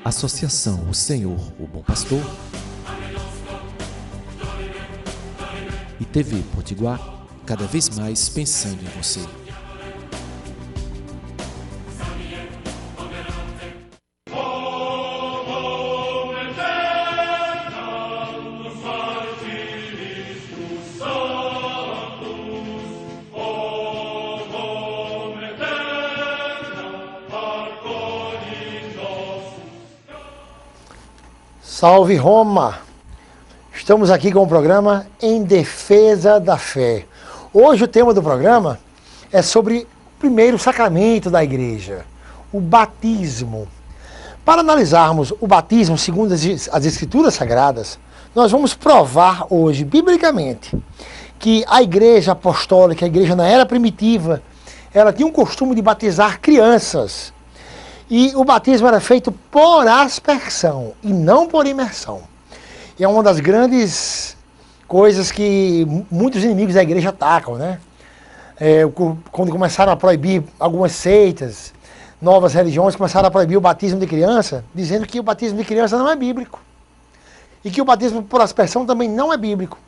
Associação O Senhor, o Bom Pastor e TV Potiguar, cada vez mais pensando em você. Salve Roma! Estamos aqui com o programa Em Defesa da Fé. Hoje o tema do programa é sobre o primeiro sacramento da igreja, o batismo. Para analisarmos o batismo segundo as Escrituras Sagradas, nós vamos provar hoje, biblicamente, que a igreja apostólica, a igreja na era primitiva, ela tinha um costume de batizar crianças. E o batismo era feito por aspersão e não por imersão. E é uma das grandes coisas que muitos inimigos da igreja atacam, né? Quando começaram a proibir algumas seitas, novas religiões começaram a proibir o batismo de criança, dizendo que o batismo de criança não é bíblico. E que o batismo por aspersão também não é bíblico.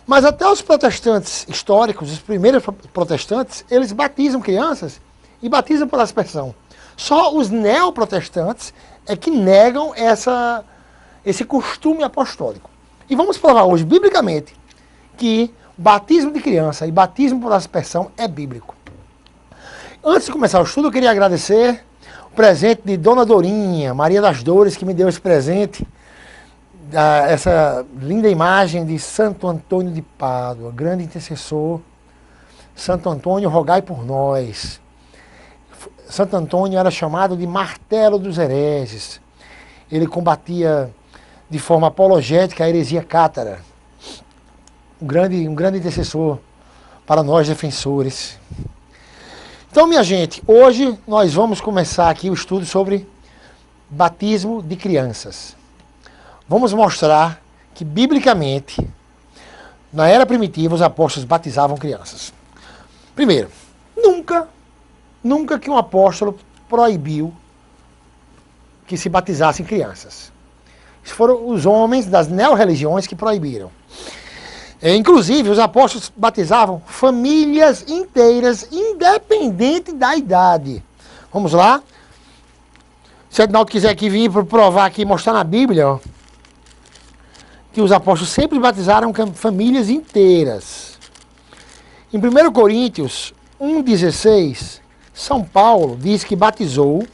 Mas até os protestantes históricos, os primeiros protestantes, eles batizam crianças e batizam por aspersão. Só os neoprotestantes é que negam esse costume apostólico. E vamos provar hoje, biblicamente, que batismo de criança e batismo por aspersão é bíblico. Antes de começar o estudo, eu queria agradecer o presente de Dona Dorinha, Maria das Dores, que me deu esse presente, essa linda imagem de Santo Antônio de Pádua, grande intercessor. Santo Antônio, rogai por nós. Santo Antônio era chamado de martelo dos hereges. Ele combatia de forma apologética a heresia cátara. Um grande intercessor para nós defensores. Então, minha gente, hoje nós vamos começar aqui o estudo sobre batismo de crianças. Vamos mostrar que, biblicamente, na era primitiva, os apóstolos batizavam crianças. Primeiro, nunca que um apóstolo proibiu que se batizassem crianças. Isso foram os homens das neo-religiões que proibiram. Inclusive, os apóstolos batizavam famílias inteiras, independente da idade. Vamos lá? Se o Ednaldo quiser aqui vir para provar aqui, mostrar na Bíblia, ó, que os apóstolos sempre batizaram famílias inteiras. Em 1 Coríntios 1,16... São Paulo diz que batizou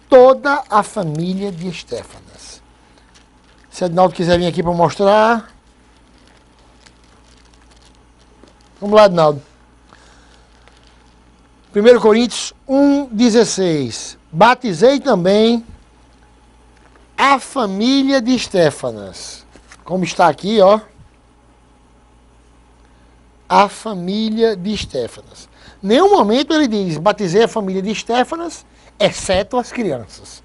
toda a família de Estéfanas. Se o Ednaldo quiser vir aqui para mostrar. Vamos lá, Ednaldo. 1 Coríntios 1,16. Batizei também a família de Estéfanas. Como está aqui, ó. A família de Estéfanas. Nenhum momento ele diz, batizei a família de Estéfanas, exceto as crianças.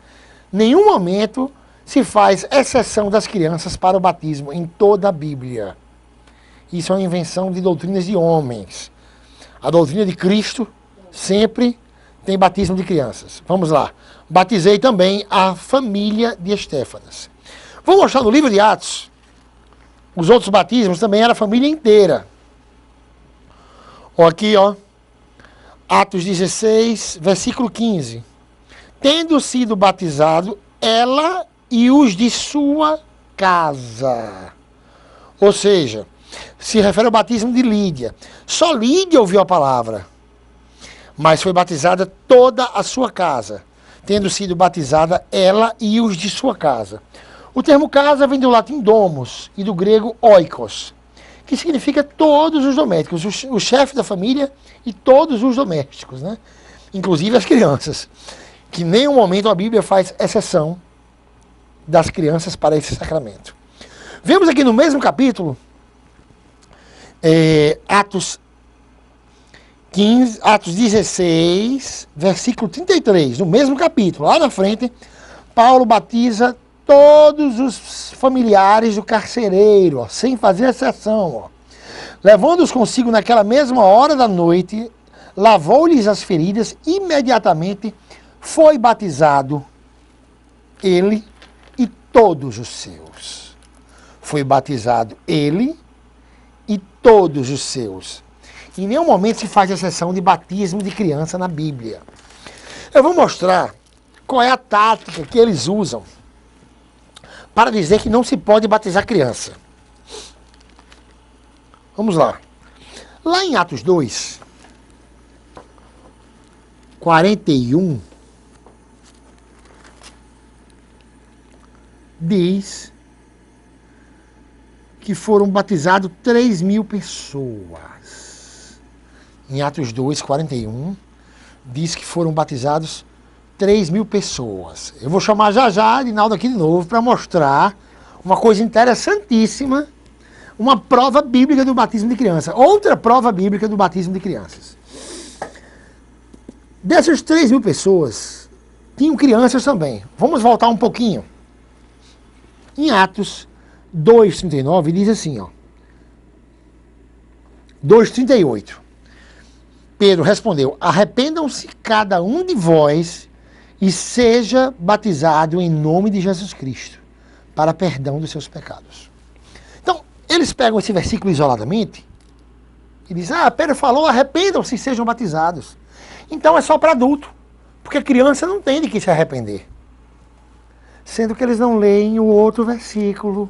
Nenhum momento se faz exceção das crianças para o batismo em toda a Bíblia. Isso é uma invenção de doutrinas de homens. A doutrina de Cristo sempre tem batismo de crianças. Vamos lá. Batizei também a família de Estéfanas. Vou mostrar no livro de Atos. Os outros batismos também era a família inteira. Ó, aqui, ó. Atos 16, versículo 15. Tendo sido batizado, ela e os de sua casa. Ou seja, se refere ao batismo de Lídia. Só Lídia ouviu a palavra. Mas foi batizada toda a sua casa. Tendo sido batizada ela e os de sua casa. O termo casa vem do latim domus e do grego oikos, que significa todos os domésticos, o chefe da família e todos os domésticos, né? Inclusive as crianças, que em nenhum momento a Bíblia faz exceção das crianças para esse sacramento. Vemos aqui no mesmo capítulo, Atos 16, versículo 33, no mesmo capítulo, lá na frente, Paulo batiza todos os familiares do carcereiro, ó, sem fazer exceção. Ó. Levando-os consigo naquela mesma hora da noite, lavou-lhes as feridas, imediatamente foi batizado ele todos os seus. Foi batizado ele e todos os seus. Em nenhum momento se faz exceção de batismo de criança na Bíblia. Eu vou mostrar qual é a tática que eles usam para dizer que não se pode batizar criança. Vamos lá. Lá em Atos 2, 41, diz que foram batizados 3.000 pessoas. Em Atos 2, 41, diz que foram batizados 3.000 pessoas. Eu vou chamar já Arinaldo aqui de novo para mostrar uma coisa interessantíssima, uma prova bíblica do batismo de criança. Outra prova bíblica do batismo de crianças. Dessas 3.000 pessoas, tinham crianças também. Vamos voltar um pouquinho. Em Atos 2,39 diz assim, ó. 2,38. Pedro respondeu: arrependam-se cada um de vós e seja batizado em nome de Jesus Cristo, para perdão dos seus pecados. Então, eles pegam esse versículo isoladamente e dizem, Pedro falou, arrependam-se e sejam batizados. Então é só para adulto, porque criança não tem de que se arrepender. Sendo que eles não leem o outro versículo.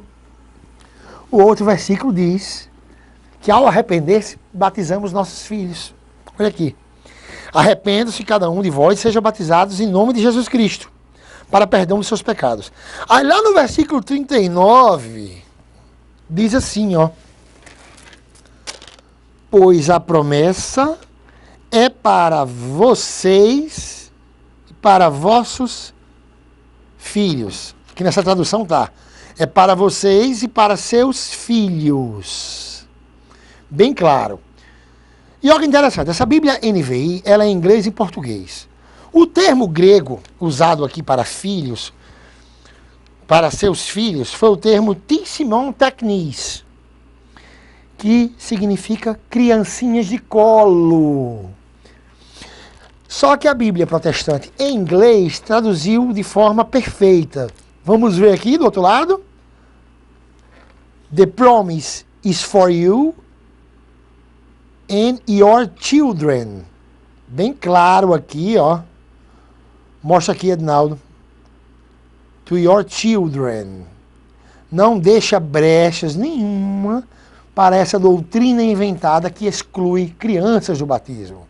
O outro versículo diz que ao arrepender-se, batizamos nossos filhos. Olha aqui. Arrependa-se cada um de vós e sejam batizados em nome de Jesus Cristo, para perdão dos seus pecados. Aí lá no versículo 39, diz assim, ó. Pois a promessa é para vocês e para vossos filhos. Aqui nessa tradução tá. É para vocês e para seus filhos. Bem claro. E olha que interessante, essa Bíblia NVI, ela é em inglês e em português. O termo grego usado aqui para filhos, para seus filhos, foi o termo tissimon teknis, que significa criancinhas de colo. Só que a Bíblia protestante em inglês traduziu de forma perfeita. Vamos ver aqui do outro lado. The promise is for you and your children. Bem claro aqui, ó. Mostra aqui, Ednaldo. To your children. Não deixa brechas nenhuma para essa doutrina inventada que exclui crianças do batismo.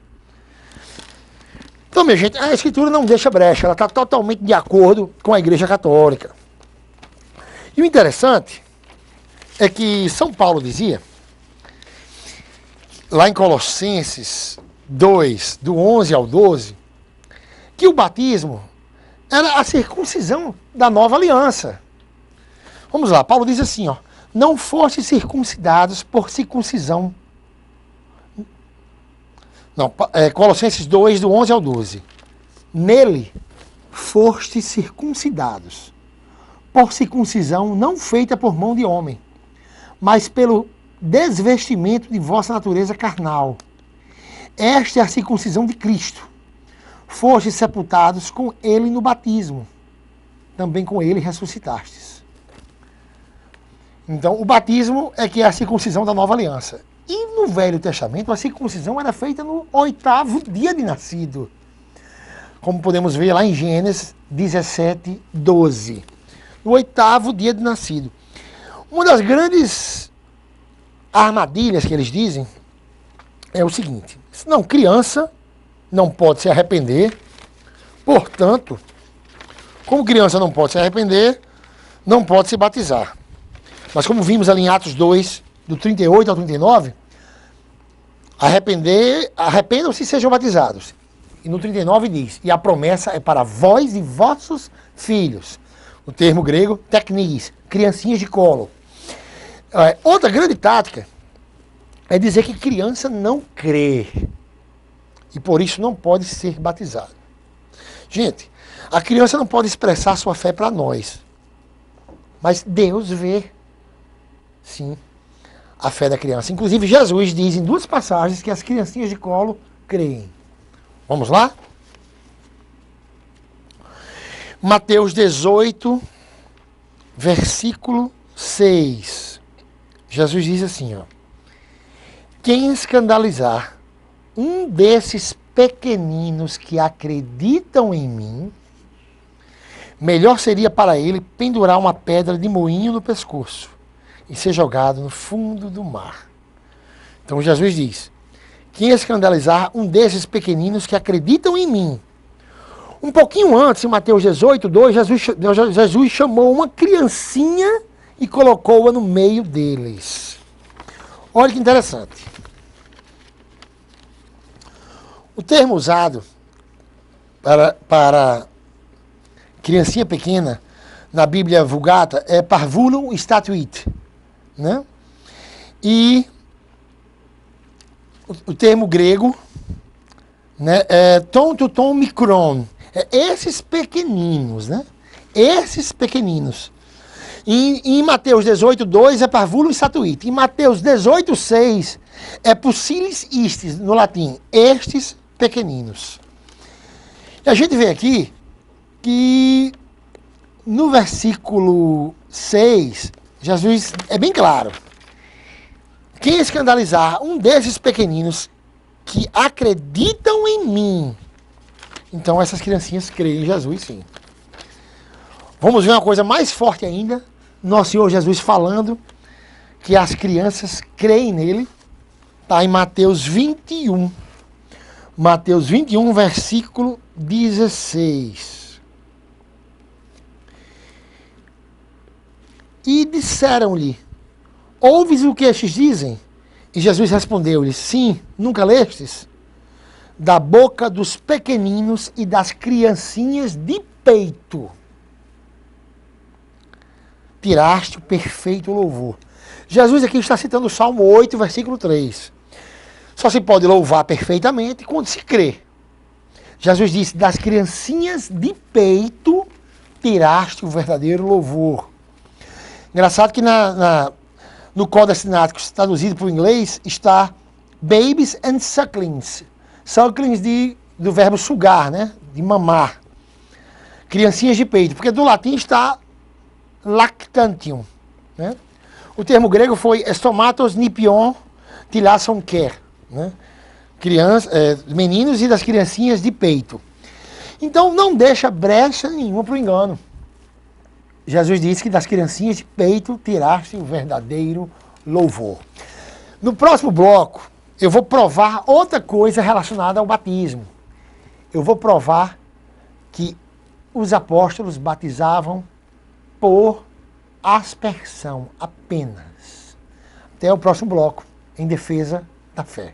Então, minha gente, a Escritura não deixa brecha. Ela está totalmente de acordo com a Igreja Católica. E o interessante é que São Paulo dizia, lá em Colossenses 2, do 11 ao 12, que o batismo era a circuncisão da nova aliança. Vamos lá, Paulo diz assim, ó, não foste circuncidados por circuncisão. Não, Colossenses 2, do 11 ao 12. Nele foste circuncidados, por circuncisão não feita por mão de homem, mas pelo desvestimento de vossa natureza carnal. Esta é a circuncisão de Cristo. Fostes sepultados com ele no batismo, também com ele ressuscitastes. Então, o batismo é que é a circuncisão da nova aliança. E no Velho Testamento, a circuncisão era feita no 8º dia de nascido. Como podemos ver lá em Gênesis 17, 12. No 8º dia de nascido. Uma das grandes armadilhas que eles dizem é o seguinte. Não, criança não pode se arrepender. Portanto, como criança não pode se arrepender, não pode se batizar. Mas como vimos ali em Atos 2, do 38 ao 39, arrependam-se e sejam batizados. E no 39 diz, e a promessa é para vós e vossos filhos. O termo grego, teknis, criancinhas de colo. Outra grande tática é dizer que criança não crê. E por isso não pode ser batizado. Gente, a criança não pode expressar sua fé para nós. Mas Deus vê, sim, a fé da criança. Inclusive, Jesus diz em 2 passagens que as criancinhas de colo creem. Vamos lá? Mateus 18, versículo 6. Jesus diz assim, ó: quem escandalizar um desses pequeninos que acreditam em mim, melhor seria para ele pendurar uma pedra de moinho no pescoço e ser jogado no fundo do mar. Então Jesus diz: quem escandalizar um desses pequeninos que acreditam em mim. Um pouquinho antes, em Mateus 18, 2, Jesus chamou uma criancinha e colocou-a no meio deles. Olha que interessante. O termo usado para criancinha pequena na Bíblia Vulgata é parvulum statuit, né? E o termo grego, né, é ton to ton micron. É esses pequeninos, né? Esses pequeninos. Em Mateus 18, 2 é parvulum statuit. Em Mateus 18, 6 é pusilis istis, no latim. Estes pequeninos. E a gente vê aqui que no versículo 6, Jesus é bem claro. Quem escandalizar um desses pequeninos que acreditam em mim, então essas criancinhas creem em Jesus, sim. Vamos ver uma coisa mais forte ainda. Nosso Senhor Jesus falando que as crianças creem nele. Está em Mateus 21. Mateus 21, versículo 16. E disseram-lhe: ouves o que estes dizem? E Jesus respondeu-lhes: sim, nunca lestes? Da boca dos pequeninos e das criancinhas de peito tiraste o perfeito louvor. Jesus aqui está citando o Salmo 8, versículo 3. Só se pode louvar perfeitamente quando se crê. Jesus disse: das criancinhas de peito tiraste o verdadeiro louvor. Engraçado que no Codex Sinaiticus, traduzido para o inglês, está babies and sucklings. Sucklings do verbo sugar, né? De mamar. Criancinhas de peito. Porque do latim está lactantium. Né? O termo grego foi estomatos nipion tilasson quer. Né? Meninos e das criancinhas de peito. Então não deixa brecha nenhuma para o engano. Jesus disse que das criancinhas de peito tiraste o verdadeiro louvor. No próximo bloco, eu vou provar outra coisa relacionada ao batismo. Eu vou provar que os apóstolos batizavam por aspersão apenas. Até o próximo bloco, em defesa da fé.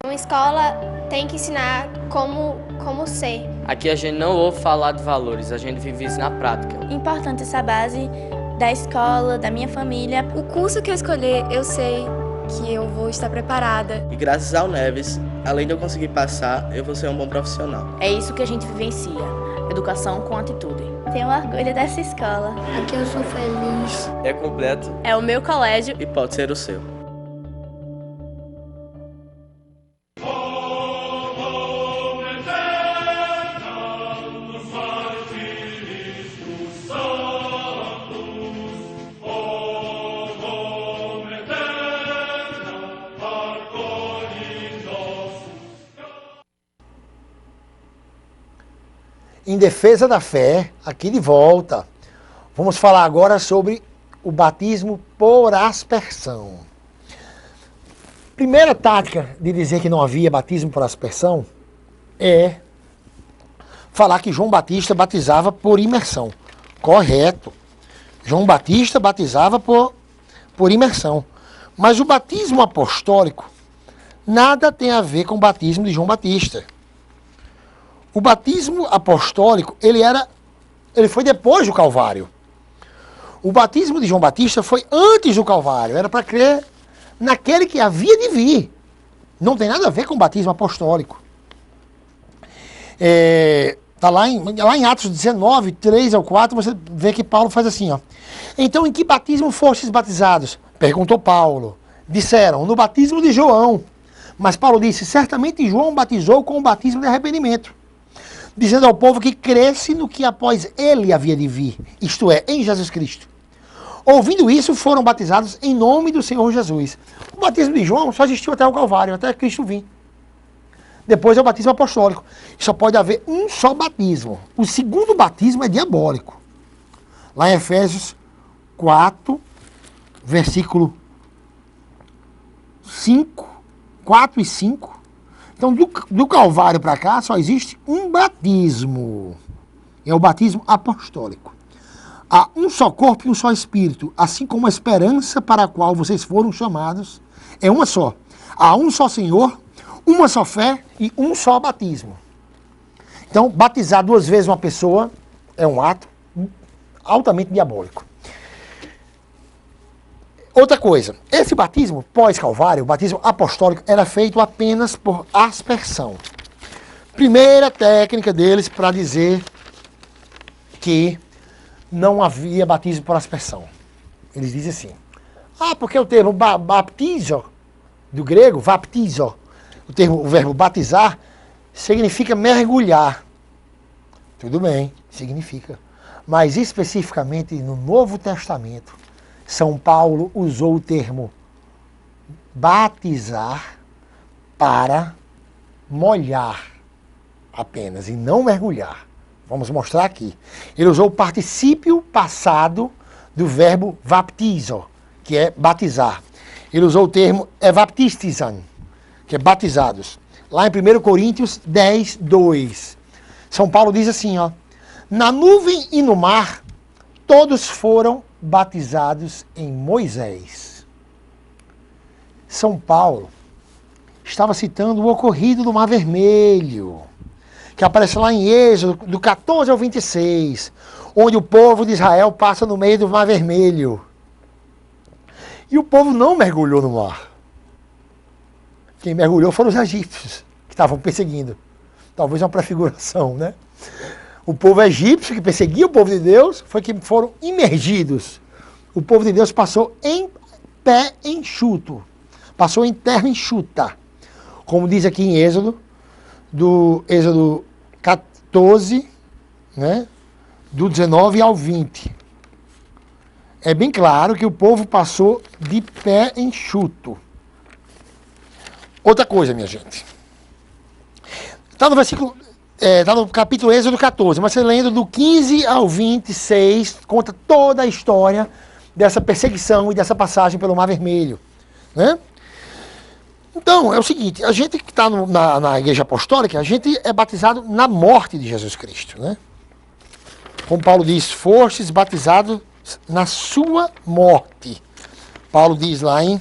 Uma escola tem que ensinar como ser. Aqui a gente não ouve falar de valores, a gente vive isso na prática. Importante essa base da escola, da minha família. O curso que eu escolher, eu sei que eu vou estar preparada. E graças ao Neves, além de eu conseguir passar, eu vou ser um bom profissional. É isso que a gente vivencia. Educação com atitude. Tenho orgulho dessa escola. Aqui eu sou feliz. É completo. É o meu colégio. E pode ser o seu. Em defesa da fé, aqui de volta, vamos falar agora sobre o batismo por aspersão. Primeira tática de dizer que não havia batismo por aspersão é falar que João Batista batizava por imersão. Correto. João Batista batizava por imersão. Mas o batismo apostólico nada tem a ver com o batismo de João Batista. O batismo apostólico, ele foi depois do Calvário. O batismo de João Batista foi antes do Calvário. Era para crer naquele que havia de vir. Não tem nada a ver com o batismo apostólico. Está lá em Atos 19, 3 ao 4, você vê que Paulo faz assim, ó. Então, em que batismo fostes batizados? Perguntou Paulo. Disseram, no batismo de João. Mas Paulo disse, certamente João batizou com o batismo de arrependimento, dizendo ao povo que cresce no que após ele havia de vir, isto é, em Jesus Cristo. Ouvindo isso, foram batizados em nome do Senhor Jesus. O batismo de João só existiu até o Calvário, até Cristo vir. Depois é o batismo apostólico. Só pode haver um só batismo. O segundo batismo é diabólico. Lá em Efésios 4, versículo 4 e 5. Então, do Calvário para cá, só existe um batismo. É o batismo apostólico. Há um só corpo e um só espírito, assim como a esperança para a qual vocês foram chamados é uma só. Há um só Senhor, uma só fé e um só batismo. Então, batizar 2 vezes uma pessoa é um ato altamente diabólico. Outra coisa, esse batismo pós-calvário, o batismo apostólico, era feito apenas por aspersão. Primeira técnica deles para dizer que não havia batismo por aspersão. Eles dizem assim, porque o termo baptizo, do grego, baptizo, o verbo batizar, significa mergulhar. Tudo bem, significa. Mas especificamente no Novo Testamento, São Paulo usou o termo batizar para molhar apenas e não mergulhar. Vamos mostrar aqui. Ele usou o particípio passado do verbo baptizo, que é batizar. Ele usou o termo baptistizan, que é batizados. Lá em 1 Coríntios 10, 2. São Paulo diz assim, ó, na nuvem e no mar, todos foram batizados em Moisés. São Paulo estava citando o ocorrido do Mar Vermelho, que aparece lá em Êxodo, do 14 ao 26, onde o povo de Israel passa no meio do Mar Vermelho. E o povo não mergulhou no mar. Quem mergulhou foram os egípcios, que estavam perseguindo. Talvez uma prefiguração, né? O povo egípcio, que perseguia o povo de Deus, foi que foram imergidos. O povo de Deus passou em pé enxuto. Passou em terra enxuta. Como diz aqui em Êxodo, do Êxodo 14, né, do 19 ao 20. É bem claro que o povo passou de pé enxuto. Outra coisa, minha gente. Está no versículo, está no capítulo Êxodo 14, mas você lendo do 15 ao 26, conta toda a história dessa perseguição e dessa passagem pelo Mar Vermelho, né? Então, é o seguinte, a gente que está na Igreja Apostólica, a gente é batizado na morte de Jesus Cristo, né? Como Paulo diz, fostes batizados na sua morte. Paulo diz lá em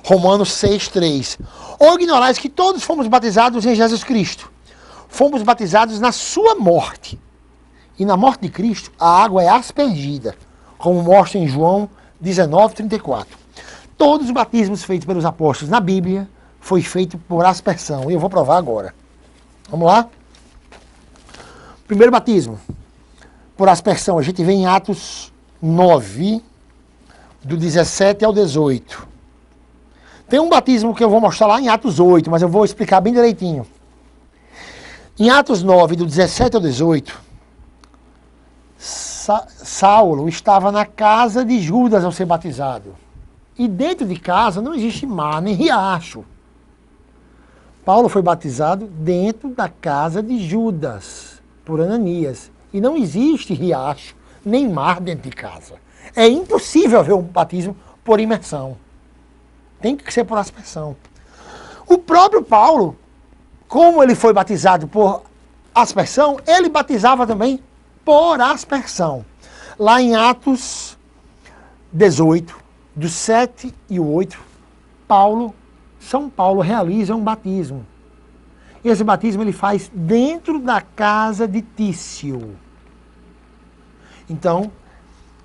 Romanos 6,3. Ou ignorais que todos fomos batizados em Jesus Cristo. Fomos batizados na sua morte. E na morte de Cristo, a água é aspergida, como mostra em João 19,34. Todos os batismos feitos pelos apóstolos na Bíblia foi feito por aspersão. E eu vou provar agora. Vamos lá? Primeiro batismo por aspersão. A gente vê em Atos 9, do 17 ao 18. Tem um batismo que eu vou mostrar lá em Atos 8, mas eu vou explicar bem direitinho. Em Atos 9, do 17 ao 18, Saulo estava na casa de Judas ao ser batizado. E dentro de casa não existe mar nem riacho. Paulo foi batizado dentro da casa de Judas, por Ananias. E não existe riacho nem mar dentro de casa. É impossível haver um batismo por imersão. Tem que ser por aspersão. O próprio Paulo, como ele foi batizado por aspersão, ele batizava também por aspersão. Lá em Atos 18, do 7 e o 8, São Paulo realiza um batismo. Esse batismo ele faz dentro da casa de Tício. Então,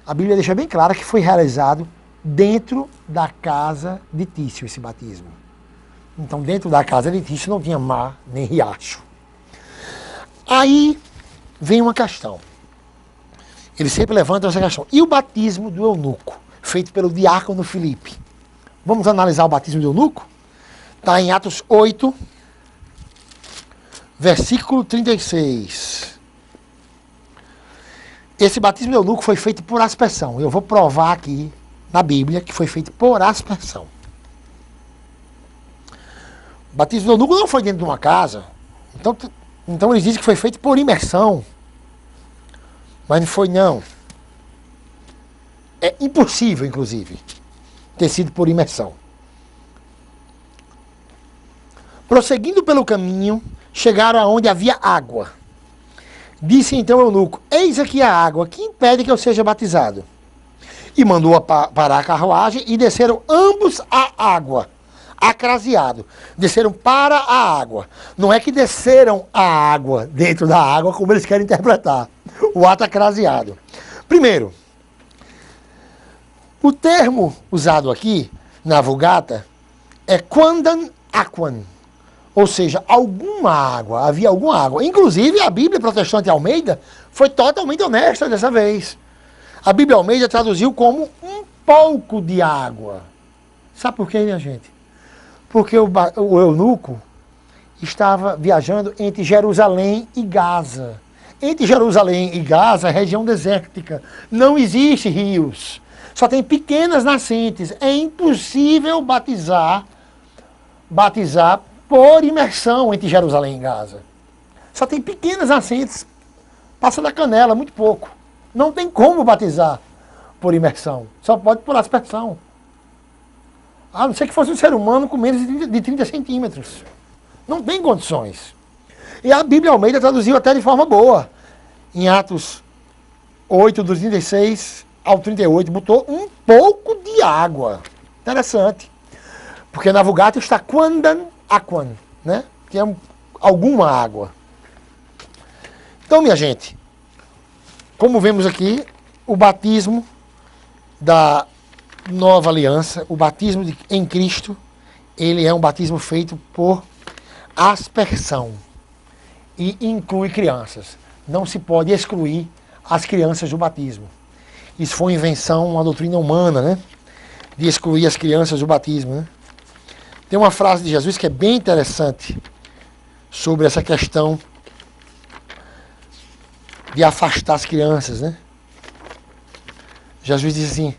a Bíblia deixa bem clara que foi realizado dentro da casa de Tício esse batismo. Então, dentro da casa de Tício não tinha mar nem riacho. Aí, vem uma questão. Eles sempre levantam essa questão. E o batismo do eunuco, feito pelo diácono Filipe? Vamos analisar o batismo do eunuco? Está em Atos 8, versículo 36. Esse batismo do eunuco foi feito por aspersão. Eu vou provar aqui na Bíblia que foi feito por aspersão. O batismo do eunuco não foi dentro de uma casa. Então eles dizem que foi feito por imersão. Mas não foi, não. É impossível, inclusive, ter sido por imersão. Prosseguindo pelo caminho, chegaram aonde havia água. Disse então o eunuco: eis aqui a água, que impede que eu seja batizado? E mandou parar a carruagem e desceram ambos à água, acraseado. Desceram para a água. Não é que desceram a água dentro da água, como eles querem interpretar. O ato acraseado. Primeiro, o termo usado aqui na Vulgata é quandan aquan, ou seja, alguma água, havia alguma água. Inclusive, a Bíblia Protestante Almeida foi totalmente honesta dessa vez. A Bíblia Almeida traduziu como um pouco de água. Sabe por quê, minha gente? Porque o eunuco estava viajando entre Jerusalém e Gaza. Entre Jerusalém e Gaza, região desértica. Não existe rios. Só tem pequenas nascentes. É impossível batizar por imersão entre Jerusalém e Gaza. Só tem pequenas nascentes. Passa da canela, muito pouco. Não tem como batizar por imersão. Só pode por aspersão. A não ser que fosse um ser humano com menos de 30 centímetros. Não tem condições. E a Bíblia Almeida traduziu até de forma boa. Em Atos 8, dos 36 ao 38, botou um pouco de água. Interessante. Porque na Vulgata está quandan aquan, né? Que é alguma água. Então, minha gente, como vemos aqui, o batismo da nova aliança, o batismo em Cristo, ele é um batismo feito por aspersão e inclui crianças. Não se pode excluir as crianças do batismo. Isso foi uma invenção, uma doutrina humana, né? De excluir as crianças do batismo, né? Tem uma frase de Jesus que é bem interessante sobre essa questão de afastar as crianças, né? Jesus diz assim: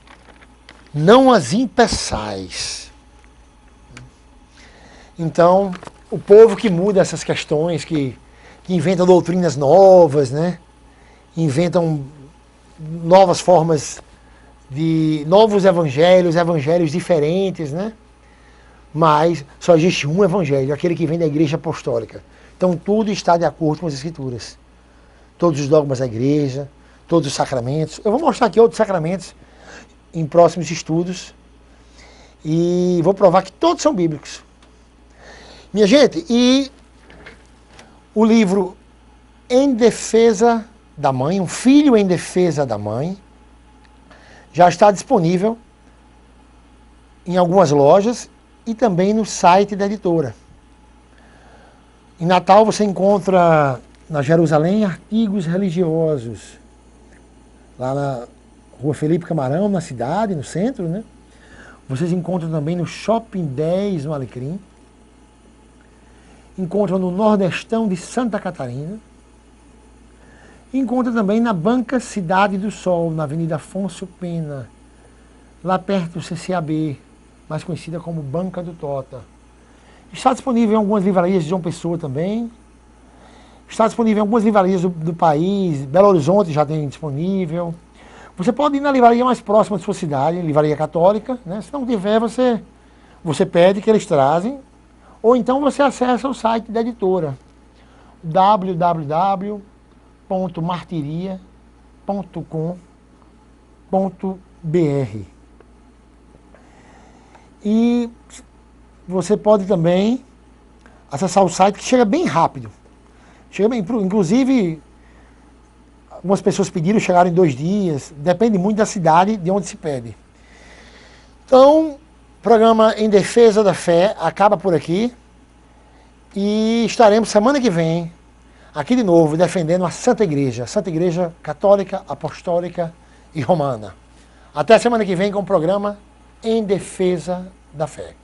não as impeçais. Então, o povo que muda essas questões, que inventa doutrinas novas, né? Inventam novas formas de novos evangelhos diferentes, né? Mas só existe um evangelho, aquele que vem da igreja apostólica. Então tudo está de acordo com as escrituras. Todos os dogmas da igreja, todos os sacramentos. Eu vou mostrar aqui outros sacramentos em próximos estudos. E vou provar que todos são bíblicos. Minha gente, e o livro Em Defesa da Mãe, Um Filho em Defesa da Mãe, já está disponível em algumas lojas e também no site da editora. Em Natal você encontra na Jerusalém Artigos Religiosos, lá na Rua Felipe Camarão, na cidade, no centro, né? Vocês encontram também no Shopping 10, no Alecrim. Encontram no Nordestão de Santa Catarina. Encontra também na Banca Cidade do Sol, na Avenida Afonso Pena, lá perto do CCAB, mais conhecida como Banca do Tota. Está disponível em algumas livrarias de João Pessoa também. Está disponível em algumas livrarias do país. Belo Horizonte já tem disponível. Você pode ir na livraria mais próxima de sua cidade, livraria católica, né? Se não tiver, você pede que eles trazem. Ou então você acessa o site da editora, www.martiria.com.br. E você pode também acessar o site, que chega bem rápido. Chega bem, inclusive, algumas pessoas pediram, chegaram em 2 dias. Depende muito da cidade de onde se pede. Então, o programa Em Defesa da Fé acaba por aqui. E estaremos semana que vem aqui de novo, defendendo a Santa Igreja Católica, Apostólica e Romana. Até a semana que vem com o programa Em Defesa da Fé.